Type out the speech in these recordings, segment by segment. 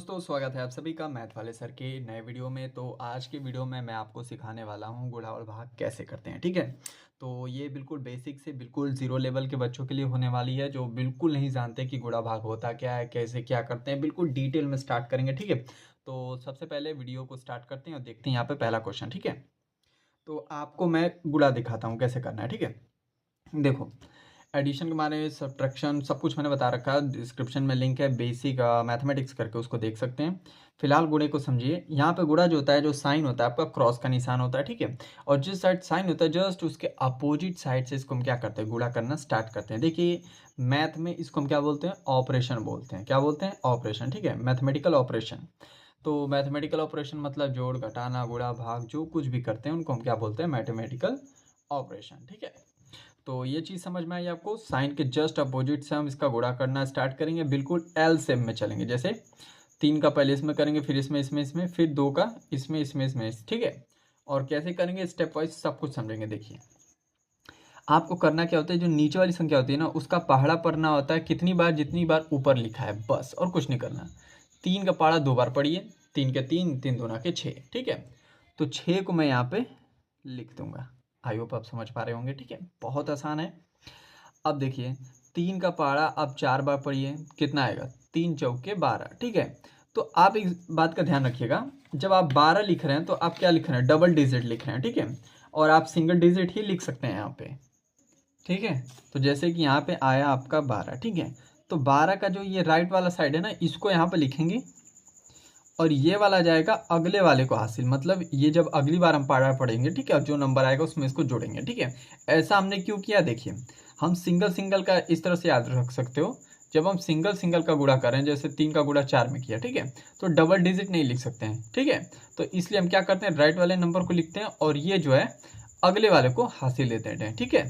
दोस्तों, स्वागत है आप सभी का मैथ वाले सर के नए वीडियो में। तो आज के वीडियो में मैं आपको सिखाने वाला हूँ गुणा और भाग कैसे करते हैं। ठीक है, तो ये बिल्कुल बेसिक से बिल्कुल ज़ीरो लेवल के बच्चों के लिए होने वाली है, जो बिल्कुल नहीं जानते कि गुणा भाग होता क्या है, कैसे क्या करते हैं। बिल्कुल डिटेल में स्टार्ट करेंगे। ठीक है, तो सबसे पहले वीडियो को स्टार्ट करते हैं और देखते हैं यहाँ पे पहला क्वेश्चन। ठीक है, तो आपको मैं गुणा दिखाता हूँ कैसे करना है। ठीक है, देखो, एडिशन के बारे में, सब्ट्रैक्शन सब कुछ मैंने बता रखा है। डिस्क्रिप्शन में लिंक है, बेसिक मैथमेटिक्स करके उसको देख सकते हैं। फिलहाल गुणे को समझिए। यहाँ पे गुणा जो होता है, जो साइन होता है आपका क्रॉस का निशान होता है। ठीक है, और जिस साइड साइन होता है जस्ट उसके अपोजिट साइड से इसको हम क्या करते हैं, गुणा करना स्टार्ट करते हैं। देखिए, मैथ में इसको हम क्या बोलते हैं, ऑपरेशन बोलते हैं। क्या बोलते हैं, ऑपरेशन। ठीक है, मैथमेटिकल ऑपरेशन। तो मैथमेटिकल ऑपरेशन मतलब जोड़, घटाना, गुणा, भाग, जो कुछ भी करते हैं उनको हम क्या बोलते हैं, मैथमेटिकल ऑपरेशन। ठीक है, तो ये चीज़ समझ में आई आपको। साइन के जस्ट अपोजिट से हम इसका गुणा करना स्टार्ट करेंगे। बिल्कुल एल शेप में चलेंगे, जैसे 3 का पहले इसमें करेंगे, फिर इसमें, फिर 2 का इसमें। ठीक है, और कैसे करेंगे स्टेप वाइज सब कुछ समझेंगे। देखिए, आपको करना क्या होता है, जो नीचे वाली संख्या होती है ना, उसका पहाड़ा पढ़ना होता है कितनी बार, जितनी बार ऊपर लिखा है, बस, और कुछ नहीं करना। 3 का पहाड़ा 2 बार पढ़िए। 3 के 3, 3 दूना के 6। ठीक है, तो 6 को मैं यहाँ पे लिख दूंगा। आई होप आप समझ पा रहे होंगे। ठीक है, बहुत आसान है। अब देखिए, 3 का पहाड़ा अब 4 बार पढ़िए, कितना आएगा, 3 चौके 12। ठीक है, तो आप एक बात का ध्यान रखिएगा, जब आप 12 लिख रहे हैं तो आप क्या लिख रहे हैं, डबल डिजिट लिख रहे हैं। ठीक है, और आप सिंगल डिजिट ही लिख सकते हैं यहाँ पे। ठीक है, तो जैसे कि यहाँ पे आया आपका 12। ठीक है, तो 12 का जो ये राइट वाला साइड है ना, इसको यहाँ पे लिखेंगे, और ये वाला जाएगा अगले वाले को हासिल, मतलब ये जब अगली बार हम पढ़ा पढ़ेंगे। ठीक है, और जो नंबर आएगा उसमें इसको जोड़ेंगे। ठीक है, ऐसा हमने क्यों किया, देखिए, हम सिंगल सिंगल का इस तरह से याद रख सकते हो। जब हम सिंगल सिंगल का गुणा करें, जैसे 3 का गुणा 4 में किया, ठीक है, तो डबल डिजिट नहीं लिख सकते हैं। ठीक है, तो इसलिए हम क्या करते हैं, राइट वाले नंबर को लिखते हैं और ये जो है अगले वाले को हासिल देते हैं। ठीक है,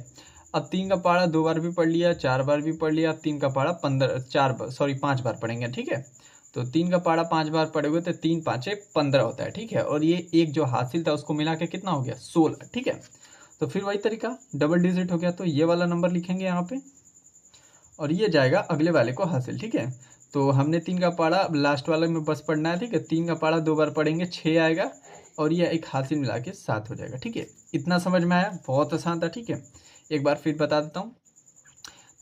अब 3 का पहाड़ा 2 बार भी पढ़ लिया, 4 बार भी पढ़ लिया। अब 3 का पहाड़ा 5 बार पढ़ेंगे। ठीक है, तो 3 का पहाड़ा 5 बार पढ़ोगे तो 3 5 15 होता है। ठीक है, और ये एक जो हासिल था उसको मिला के कितना हो गया, 16। ठीक है, तो फिर वही तरीका, डबल डिजिट हो गया, तो ये वाला नंबर लिखेंगे यहाँ पे, और ये जाएगा अगले वाले को हासिल। ठीक है, तो हमने 3 का पहाड़ा लास्ट वाले में बस पढ़ना है। ठीक है, 3 का पहाड़ा 2 बार पढ़ेंगे, 6 आएगा, और ये एक हासिल मिला के 7 हो जाएगा। ठीक है, इतना समझ में आया, बहुत आसान था। ठीक है, एक बार फिर बता देता हूँ।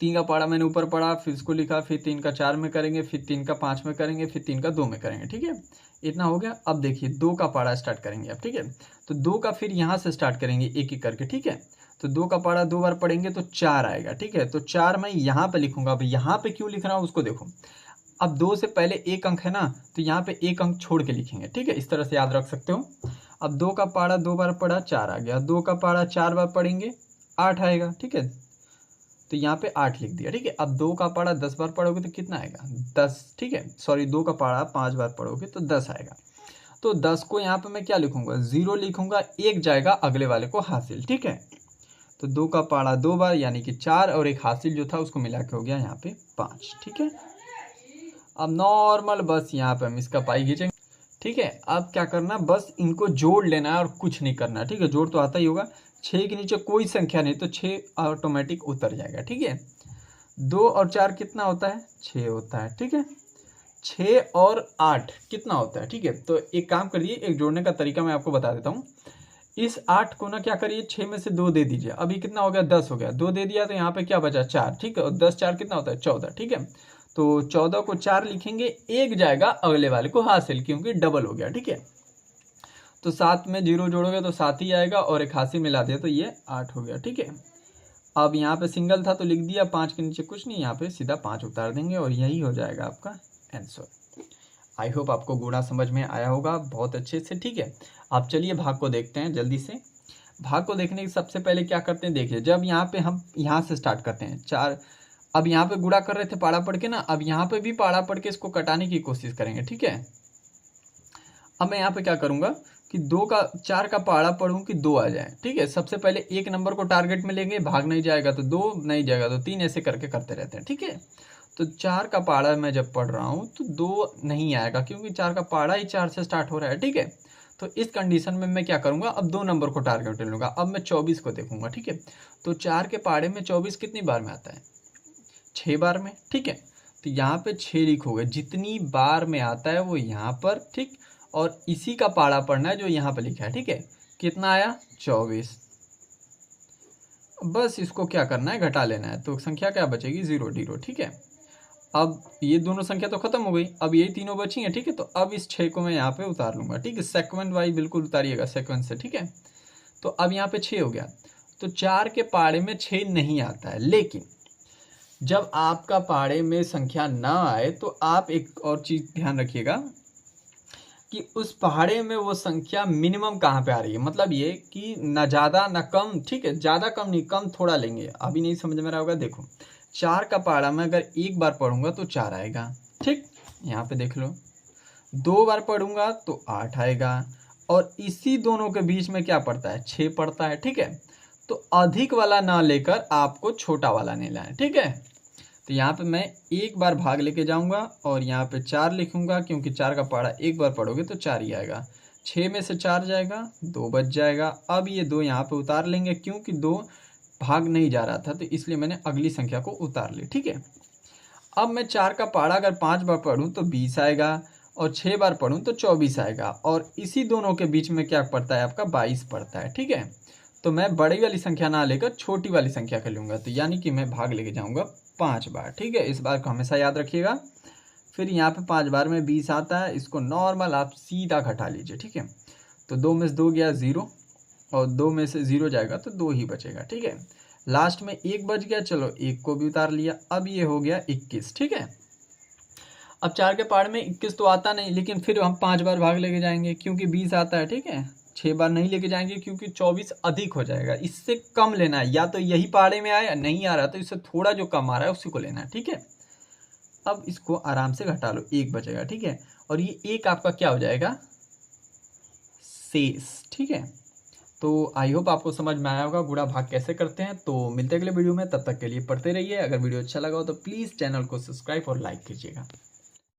3 का पहाड़ा मैंने ऊपर पढ़ा, फिर इसको लिखा, फिर 3 का 4 में करेंगे, फिर 3 का 5 में करेंगे, फिर 3 का 2 में करेंगे। ठीक है, इतना हो गया। अब देखिए 2 का पहाड़ा स्टार्ट करेंगे अब। ठीक है, तो 2 का फिर यहाँ से स्टार्ट करेंगे एक एक करके। ठीक है, तो 2 का पहाड़ा 2 बार पढ़ेंगे तो 4 आएगा। ठीक है, तो 4 मैं यहाँ पे लिखूंगा। अब यहाँ पे क्यों लिख रहा हूँ उसको देखो, अब 2 से पहले एक अंक है ना, तो यहाँ पे एक अंक छोड़ के लिखेंगे। ठीक है, इस तरह से याद रख सकते हो। अब 2 का पहाड़ा 2 बार पढ़ा, 4 आ गया। 2 का पहाड़ा 4 बार पढ़ेंगे, 8 आएगा। ठीक है, तो यहाँ पे 8 लिख दिया। ठीक है, अब 2 का पहाड़ा 10 बार पढ़ोगे तो कितना आएगा, 10। ठीक है, सॉरी, 2 का पहाड़ा 5 बार पढ़ोगे तो 10 आएगा। तो 10 को यहाँ पे मैं क्या लिखूंगा, 0 लिखूंगा, एक जाएगा अगले वाले को हासिल। ठीक है, तो 2 का पहाड़ा 2 बार यानी कि 4, और एक हासिल जो था उसको मिला के हो गया यहाँ पे 5। ठीक है, अब नॉर्मल बस यहाँ पे हम इसका पाई खींचेंगे। ठीक है, अब क्या करना, बस इनको जोड़ लेना है और कुछ नहीं करना। ठीक है, जोड़ तो आता ही होगा। 6 के नीचे कोई संख्या नहीं तो 6 ऑटोमेटिक उतर जाएगा। ठीक है, 2 और 4 कितना होता है, 6 होता है। ठीक है, 6 और 8 कितना होता है। ठीक है, तो एक काम करिए, एक जोड़ने का तरीका मैं आपको बता देता हूँ। इस 8 को ना क्या करिए, 6 में से 2 दे दीजिए। अभी कितना हो गया, 10 हो गया। 2 दे दिया तो यहाँ पे क्या बचा, 4। ठीक है, और 10 4 कितना होता है, 14। ठीक है, तो 14 को 4 लिखेंगे, एक जाएगा अगले वाले को हासिल, क्योंकि डबल हो गया। ठीक है, तो 7 में 0 जोड़ोगे तो 7 ही आएगा, और एक हासिल मिला दिया तो ये 8 हो गया। ठीक है, अब यहाँ पे सिंगल था तो लिख दिया, 5 के नीचे कुछ नहीं, यहाँ पे सीधा 5 उतार देंगे, और यही हो जाएगा आपका आंसर। आई होप आपको गुणा समझ में आया होगा बहुत अच्छे से। ठीक है, अब चलिए भाग को देखते हैं जल्दी से। भाग को देखने के सबसे पहले क्या करते हैं, देखिए, जब यहाँ पे हम यहाँ से स्टार्ट करते हैं 4, अब यहाँ पे गुणा कर रहे थे पाड़ा पढ़ के ना, अब यहाँ पे भी पाड़ा पढ़ के इसको कटाने की कोशिश करेंगे। ठीक है, अब मैं यहाँ पे क्या करूँगा कि 4 का पहाड़ा पढ़ूँ कि 2 आ जाए। ठीक है, सबसे पहले एक नंबर को टारगेट में लेंगे, भाग नहीं जाएगा तो 2, नहीं जाएगा तो 3, ऐसे करके करते रहते हैं। ठीक है, तो 4 का पहाड़ा मैं जब पढ़ रहा हूँ तो 2 नहीं आएगा, क्योंकि 4 का पहाड़ा ही 4 से स्टार्ट हो रहा है। ठीक है, तो इस कंडीशन में मैं क्या करूँगा, अब 2 नंबर को टारगेट में लूँगा। अब मैं 24 को देखूंगा। ठीक है, तो 4 के पहाड़े में 24 कितनी बार में आता है, 6 बार में। ठीक है, तो यहाँ पे 6 लिखोगे, जितनी बार में आता है वो यहाँ पर, ठीक। और इसी का पाड़ा पढ़ना है जो यहाँ पे लिखा है, ठीक है। कितना आया 24। बस इसको क्या करना है, घटा लेना है, तो संख्या क्या बचेगी 0 0, ठीक है। अब ये दोनों संख्या तो खत्म हो गई, अब यही तीनों बची हैं, ठीक है। तो अब इस 6 को मैं यहाँ पे उतार लूंगा, ठीक है। सेकंड वाइज बिल्कुल उतारिएगा सेकंड से, ठीक है। तो अब यहाँ पे 6 हो गया। तो 4 के पाड़े में 6 नहीं आता है, लेकिन जब आपका पाड़े में संख्या ना आए तो आप एक और चीज ध्यान रखिएगा कि उस पहाड़े में वो संख्या मिनिमम कहाँ पे आ रही है। मतलब ये कि ना ज़्यादा ना कम, ठीक है। ज़्यादा कम नहीं, कम थोड़ा लेंगे। अभी नहीं समझ में रहा होगा, देखो 4 का पहाड़ा में अगर एक बार पढ़ूंगा तो 4 आएगा, ठीक। यहाँ पे देख लो, 2 बार पढ़ूंगा तो 8 आएगा, और इसी दोनों के बीच में क्या पड़ता है, 6 पड़ता है, ठीक है। तो अधिक वाला ना लेकर आपको छोटा वाला लेना है, ठीक है। तो यहाँ पे मैं एक बार भाग लेके जाऊंगा और यहाँ पे 4 लिखूंगा, क्योंकि 4 का पहाड़ा एक बार पढ़ोगे तो 4 ही आएगा। 6 में से 4 जाएगा, 2 बच जाएगा। अब ये 2 यहाँ पे उतार लेंगे, क्योंकि 2 भाग नहीं जा रहा था, तो इसलिए मैंने अगली संख्या को उतार ली, ठीक है। अब मैं 4 का पहाड़ा अगर 5 बार पढ़ूँ तो 20 आएगा, और 6 बार पढ़ूँ तो 24 आएगा, और इसी दोनों के बीच में क्या पड़ता है आपका 22 पड़ता है, ठीक है। तो मैं बड़ी वाली संख्या ना लेकर छोटी वाली संख्या कर लूँगा, तो यानी कि मैं भाग लेके जाऊँगा 5 बार, ठीक है। इस बात को हमेशा याद रखिएगा। फिर यहाँ पे 5 बार में 20 आता है, इसको नॉर्मल आप सीधा घटा लीजिए, ठीक है। तो 2 में से 2 गया 0, और 2 में से 0 जाएगा तो 2 ही बचेगा, ठीक है। लास्ट में 1 बच गया, चलो 1 को भी उतार लिया। अब ये हो गया 21, ठीक है। अब 4 के पहाड़ में 21 तो आता नहीं, लेकिन फिर हम 5 बार भाग लेके जाएंगे क्योंकि 20 आता है, ठीक है। 6 बार नहीं लेके जाएंगे क्योंकि 24 अधिक हो जाएगा, इससे कम लेना है। या तो यही पहाड़े में आया, नहीं आ रहा तो इससे थोड़ा जो कम आ रहा है उसी को लेना है, ठीक है। अब इसको आराम से घटा लो, 1 बचेगा, ठीक है। और ये 1 आपका क्या हो जाएगा, शेष, ठीक है। तो आई होप आपको समझ में आया होगा गुणा भाग कैसे करते हैं। तो मिलते हैं अगले वीडियो में, तब तक के लिए पढ़ते रहिए। अगर वीडियो अच्छा लगा हो तो प्लीज़ चैनल को सब्सक्राइब और लाइक कीजिएगा।